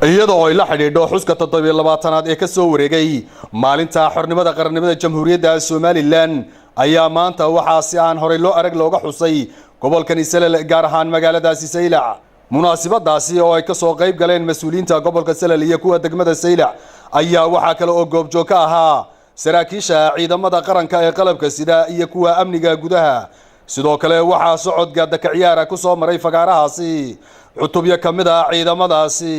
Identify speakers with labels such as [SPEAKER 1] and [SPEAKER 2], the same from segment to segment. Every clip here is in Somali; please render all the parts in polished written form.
[SPEAKER 1] iyadoo ay la xidhiidho xuska 27aad ee ka soo wareegay maalinta xornimada qarannimada Jamhuuriyadda Soomaaliland ayaa maanta waxa si aan horey loo arag looga xusay gobolkan Salal gaar ahaan magaaladaasi Saylac munaasabadaasi oo ay ka soo qayb galeen mas'uuliyiinta gobolka Salal iyo kuwa degmada Saylac ayaa waxa kale oo goobjoog ka ahaa saraakiisha ciidamada qaranka ee qalabka sida iyo kuwa amniga gudaha sidoo kale waxa socodka dadka ciyaara ku soo maray fagaarahaasi cutubyo kamid ah ciidamadaasi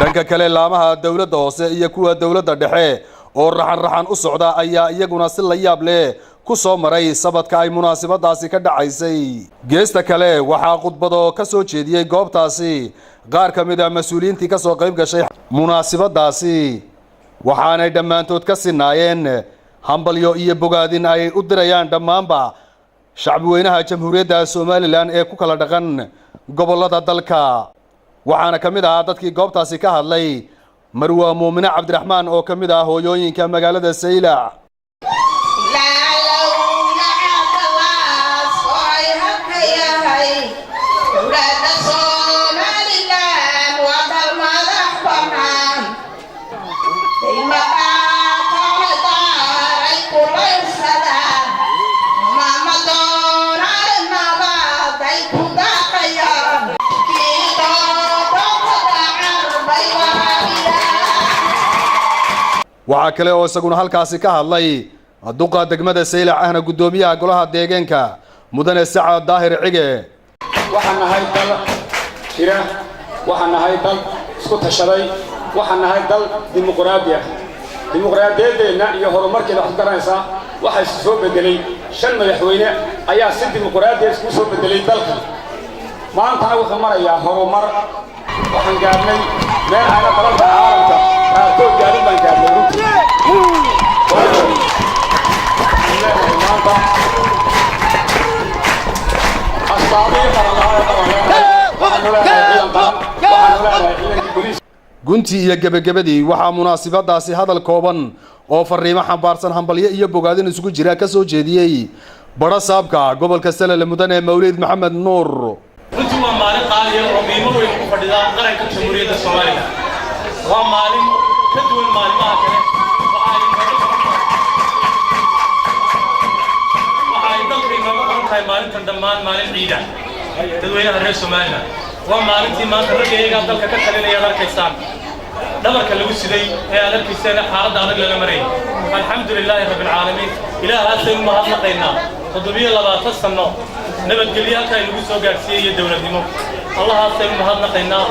[SPEAKER 1] dhanka kale laamaha dawladda hoose iyo kuwa dawladda dhexe oo raxan u socda ayaa iyaguna si la yaab leh ku soo maray sabadka ay munaasabadaasi ka dhacaysay geesta kale waxa khudbado ka soo jeediyay goobtaasi qaar kamid ah mas'uuliyiintii ka soo qayb gashay munaasabadaasi waxaanay dhammaantood ka sinaayeen hambalyo iyo bogaadin ay u dirayaan dhammaanba shacabweynaha Jamhuuriyadda Soomaaliland ee ku kala dhaqan gobolada dalka waxaana kamid ah dadkii goobtaasi ka hadlay Marwa Muumina Cabdiraxmaan oo kamid ah hooyooyinka magaalada Saylac waxa kale oo isaguna halkaasi ka hadlay duqa degmada Saylac ahna gudoomiyaha golaha deegaanka mudane Saacad Daahir Cige
[SPEAKER 2] waxaan nahay dal jira waxaan nahay dal isku tashaday waxaan nahay dal dimuqraadiyadeena iyo horumarkeeda wax garanaysa waxa soo bedelay shan madaxweyne ayaa si dimuqraadiyeed isku soo bedelay dalka maanta wuxuu marayaa horumar waxaan gaarnay meel aan dalalka caalamka qaarkood gaarin baan gaarnay
[SPEAKER 1] gunti iyo gabagabadii waxaa munaasabadaasi hadal kooban oo fariimo xambaarsan hambalyo iyo bogaadin isugu jira ka soo jeediyay baro saabka gobolka Salal mudane Mawlid Maxamed Nuur
[SPEAKER 3] runtii waa maalin qaali ah oo qiimo weyn ku fadhida qaranka Jamhuuriyadda Soomaaliland waa maalin ka duwan maalmaha kale waxay dalkayna u tahay maalintan dhammaan maalin ciid ah dadweynaha reer Soomaaliland waa maalintii maanta ragayga dalka ka talinaya dalkaysaan dhabarka lagu siday ee adarkiisana xaaladda adag laga maray alxamdulilaahi rabbil caalamiin ilaahaasay u mahadnaqaynaa 27 sano nabadgelyo halka ay lagu soo gaarsiiyay dawladnimo allahaasay u mahadnaqaynaa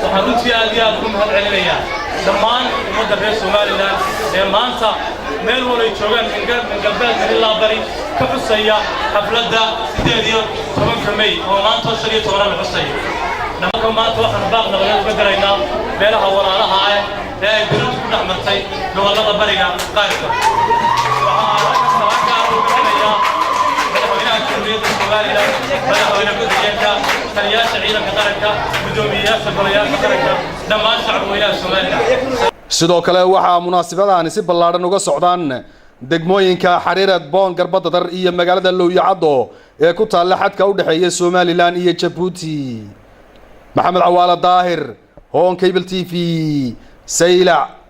[SPEAKER 3] waxaan runtii aad iyo aad ugu mahadcelinayaa dhammaan ummadda reer Soomaaliland ee maanta meel walay joogaan galbeed ilaa bari ka xusaya xafladda 18 May oo maanta 15 la xusay dhammaan maanta waxaan baaq nabadeed uga daraynaa meelaha walaalaha ah ee ay dawladdu ku dhaxmartay gobolada bariga qaarka
[SPEAKER 1] sidoo kale waxaa munaasabadaani si ballaaran uga socdaan degmooyinka Xariirad Boon Garbadadar iyo magaalada Looyacado ee ku taal xadka u dhaxeeya Soomaaliland iyo Djibouti Maxamed Cawaale Daahir Hon Cable TV Saylac.